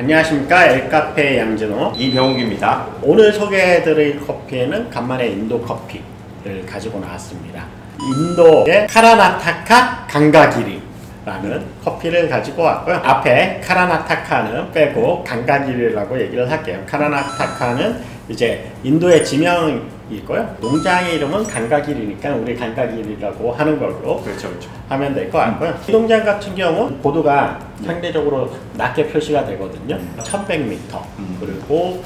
안녕하십니까, 엘카페 양진호 이병욱입니다. 오늘 소개해드릴 커피는 간만에 인도 커피를 가지고 나왔습니다. 인도의 카라나타카 강가기리라는 커피를 가지고 왔고요. 앞에 카라나타카는 빼고 강가기리라고 얘기를 할게요. 카라나타카는 이제 인도의 지명이고요. 농장의 이름은 강가기리니까 우리 강가기리라고 하는 걸로 그렇죠. 하면 될 것 같고요. 이 농장 같은 경우 고도가 상대적으로 낮게 표시가 되거든요. 1100m. 그리고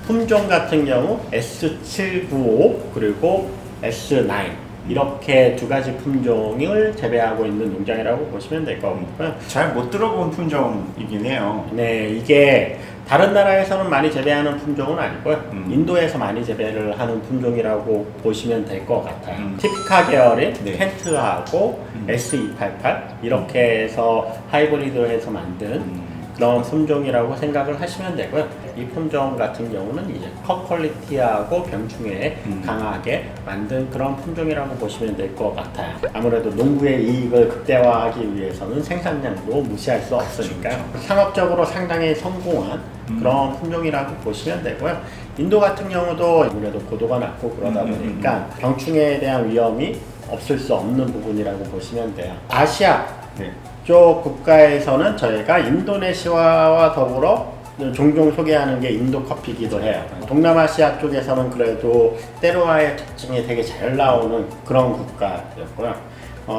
품종 같은 경우 S795 그리고 S9 이렇게 두 가지 품종을 재배하고 있는 농장이라고 보시면 될 것 같고요. 잘 못 들어본 품종이긴 해요. 네, 이게 다른 나라에서는 많이 재배하는 품종은 아니고요. 인도에서 많이 재배를 하는 품종이라고 보시면 될 것 같아요. 티피카 계열의 네. 켄트하고 S288 이렇게 해서 하이브리드해서 만든 그런 품종이라고 생각을 하시면 되고요. 이 품종 같은 경우는 이제 컵 퀄리티하고 병충해에 강하게 만든 그런 품종이라고 보시면 될 것 같아요. 아무래도 농부의 이익을 극대화하기 위해서는 생산량도 무시할 수 없으니까 상업적으로 상당히 성공한 그런 품종이라고 보시면 되고요. 인도 같은 경우도 아무래도 고도가 낮고 그러다 보니까 병충해에 대한 위험이 없을 수 없는 부분이라고 보시면 돼요. 아시아 네. 쪽 국가에서는 저희가 인도네시아와 더불어 종종 소개하는 게 인도 커피이기도 해요. 동남아시아 쪽에서는 그래도 때로와의 특징이 되게 잘 나오는 그런 국가였고요.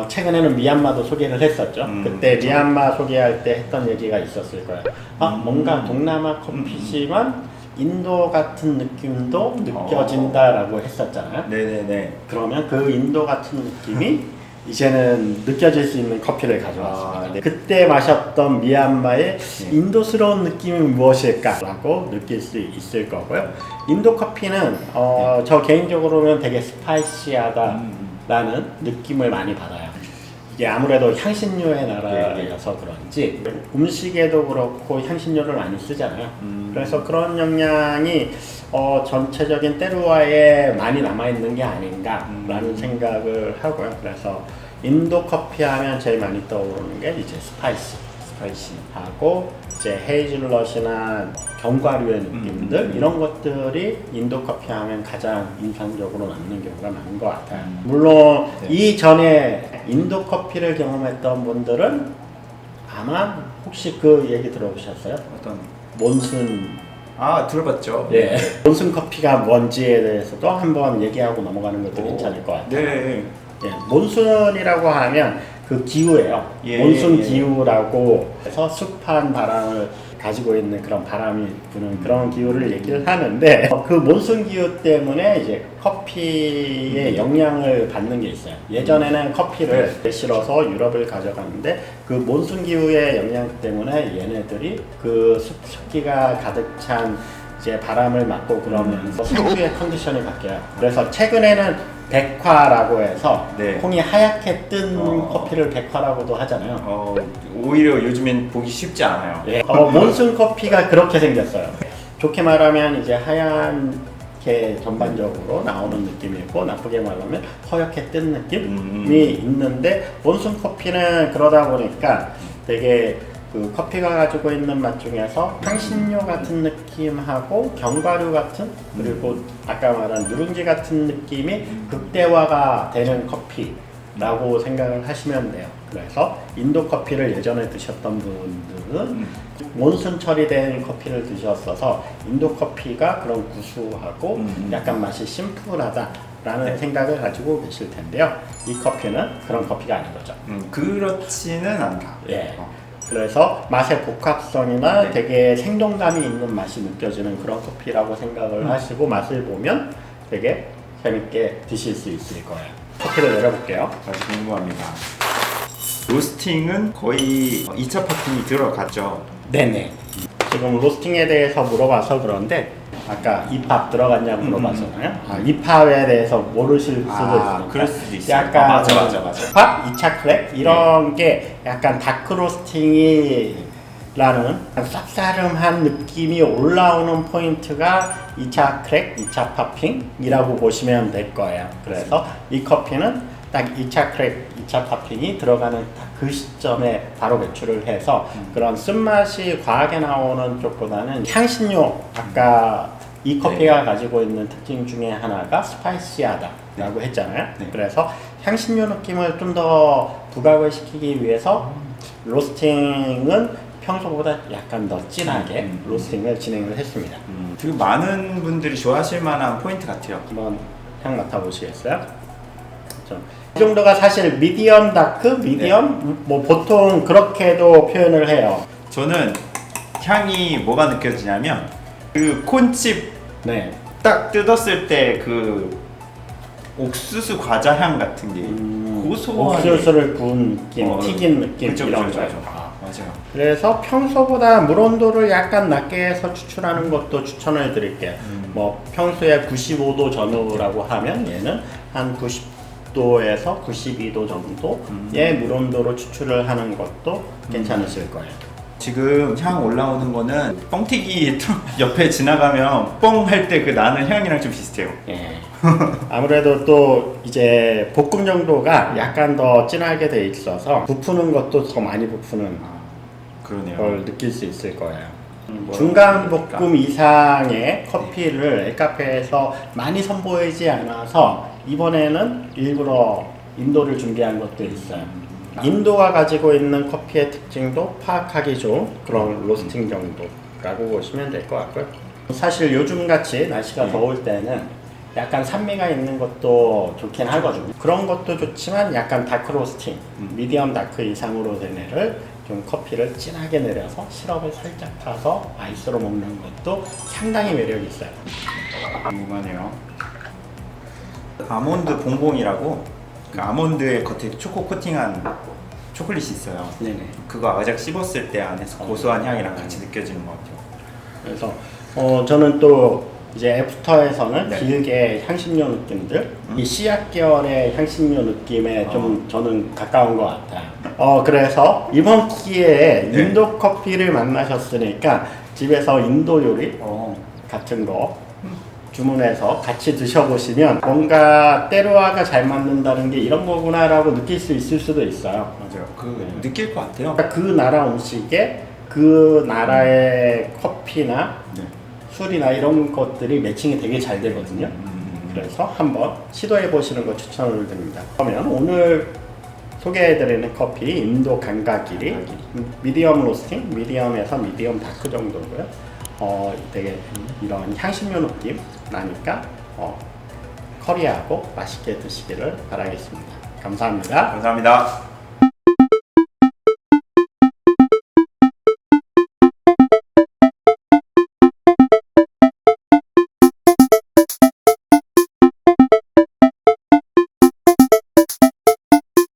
최근에는 미얀마도 소개를 했었죠. 그때 그렇죠. 미얀마 소개할 때 했던 얘기가 있었을 거예요. 뭔가 동남아 커피지만 인도 같은 느낌도 느껴진다라고 했었잖아요. 네네네. 그러면 그 인도 같은 느낌이 이제는 느껴질 수 있는 커피를 가져왔습니다. 네. 그때 마셨던 미얀마의 인도스러운 느낌이 무엇일까라고 느낄 수 있을 거고요. 인도 커피는 저 개인적으로는 되게 스파이시하다라는 느낌을 많이 받아요. 이게 아무래도 향신료의 나라여서 그런지 음식에도 그렇고 향신료를 많이 쓰잖아요. 그래서 그런 영향이 전체적인 때루와에 많이 남아있는 게 아닌가라는 생각을 하고요. 그래서 인도 커피 하면 제일 많이 떠오르는 게 이제 스파이시하고 이제 헤이즐넛이나 견과류의 느낌들 이런 것들이 인도 커피 하면 가장 인상적으로 남는 경우가 많은 것 같아요. 물론 이전에 인도 커피를 경험했던 분들은 아마 혹시 그 얘기 들어보셨어요? 어떤? 몬순. 들어봤죠. 예. 몬순 커피가 뭔지에 대해서도 한번 얘기하고 넘어가는 것도 괜찮을 것 같아요. 네. 예, 몬순이라고 하면 그 기후예요. 몬순 기후라고 해서 습한 바람을 가지고 있는 그런 바람이 부는 그런 기후를 얘기를 하는데 그 몬순 기후 때문에 이제 커피에 영향을 받는 게 있어요. 예전에는 커피를 실어서 유럽을 가져갔는데 그 몬순 기후의 영향 때문에 얘네들이 그 습기가 가득 찬 이제 바람을 맞고 그러면서 생두의 컨디션이 바뀌어요. 그래서 최근에는 백화라고 해서 콩이 하얗게 뜬 커피를 백화라고도 하잖아요. 오히려 요즘엔 보기 쉽지 않아요. 예. 몬순 커피가 그렇게 생겼어요. 좋게 말하면 이제 하얗게 전반적으로 나오는 느낌이고 나쁘게 말하면 허옇게 뜬 느낌이 있는데 몬순 커피는 그러다 보니까 되게 그 커피가 가지고 있는 맛 중에서 향신료 같은 느낌하고 견과류 같은 그리고 아까 말한 누룽지 같은 느낌이 극대화가 되는 커피라고 생각을 하시면 돼요. 그래서 인도 커피를 예전에 드셨던 분들은 몬순 처리된 커피를 드셨어서 인도 커피가 그런 구수하고 약간 맛이 심플하다라는 생각을 가지고 계실 텐데요. 이 커피는 그런 커피가 아닌 거죠. 그렇지는 않다. 예. 그래서 맛의 복합성이나 되게 생동감이 있는 맛이 느껴지는 그런 커피라고 생각을 하시고 맛을 보면 되게 재밌게 드실 수 있을 거예요. 커피를 내려볼게요. 다시 궁금합니다. 로스팅은 거의 2차 파팅이 들어갔죠? 네네. 지금 로스팅에 대해서 물어봐서 그런데 아까 이팝 들어갔냐고 물어봤잖아요. 이팝에 대해서 모르실 수도 있으니까 그럴 수도 있어요. 약간 맞아. 팝, 2차 크랙 이런 게 약간 다크 로스팅이 라는 쌉싸름한 느낌이 올라오는 포인트가 2차 크랙, 2차 파핑이라고 보시면 될 거예요. 그래서 이 커피는 딱 2차 크랙, 2차 파핑이 들어가는 딱 그 시점에 바로 배출을 해서 그런 쓴맛이 과하게 나오는 쪽보다는 향신료, 아까 이 커피가 가지고 있는 특징 중에 하나가 스파이시하다라고 했잖아요. 네. 그래서 향신료 느낌을 좀 더 부각을 시키기 위해서 로스팅은 평소보다 약간 더 진하게 로스팅을 진행을 했습니다. 그리고 많은 분들이 좋아하실 만한 포인트 같아요. 한번 향 맡아보시겠어요? 그렇죠. 이 정도가 사실 미디엄 다크, 미디엄 뭐 보통 그렇게도 표현을 해요. 저는 향이 뭐가 느껴지냐면 그 콘칩 네. 딱 뜯었을 때 그 옥수수 과자 향 같은 게 고소하게 옥수수를 구운 느낌, 튀긴 느낌 그쵸, 이런 그쵸, 거죠. 그쵸. 맞아요. 그래서 평소보다 물 온도를 약간 낮게 해서 추출하는 것도 추천을 드릴게요. 뭐 평소에 95도 전후라고 하면 얘는 한 90도에서 92도 정도의 물 온도로 추출을 하는 것도 괜찮으실 거예요. 지금 향 올라오는 거는 뻥튀기 트럭 옆에 지나가면 뻥 할 때 그 나는 향이랑 좀 비슷해요. 예. 아무래도 또 이제 볶음 정도가 약간 더 진하게 돼 있어서 부푸는 것도 더 많이 부푸는 그러네요. 걸 느낄 수 있을 거예요. 중간 볶음 이상의 커피를 엘카페에서 많이 선보이지 않아서 이번에는 일부러 인도를 준비한 것도 있어요. 인도가 가지고 있는 커피의 특징도 파악하기 좋은 그런 로스팅 정도라고 보시면 될 것 같고요. 사실 요즘같이 날씨가 더울 때는 약간 산미가 있는 것도 좋긴 하거든요. 그런 것도 좋지만 약간 다크 로스팅, 미디엄 다크 이상으로 된 애를 좀 커피를 진하게 내려서 시럽을 살짝 타서 아이스로 먹는 것도 상당히 매력이 있어요. 궁금하네요. 아몬드 봉봉이라고 그 아몬드의 겉에 초코 코팅한 초콜릿이 있어요. 네네. 그거 아작 씹었을 때 안에서 고소한 향이랑 같이 느껴지는 것 같아요. 그래서 저는 또 이제 애프터에서는 네. 길게 향신료 느낌들, 이 씨앗 계열의 향신료 느낌에 좀 저는 가까운 것 같아요. 그래서 이번 기회에 네. 인도 커피를 만나셨으니까 집에서 인도 요리 같은 거 주문해서 같이 드셔보시면 뭔가 때로와가 잘 맞는다는 게 이런 거구나라고 느낄 수 있을 수도 있어요. 맞아요. 느낄 것 같아요. 그러니까 그 나라 음식에 그 나라의 커피나 네. 술이나 이런 것들이 매칭이 되게 잘 되거든요. 그래서 한번 시도해 보시는 거 추천을 드립니다. 그러면 오늘 소개해드리는 커피 인도 강가길이 미디엄 로스팅, 미디엄에서 미디엄 다크 정도고요. 되게 이런 향신료 느낌 나니까 커리하고 맛있게 드시기를 바라겠습니다. 감사합니다. 감사합니다.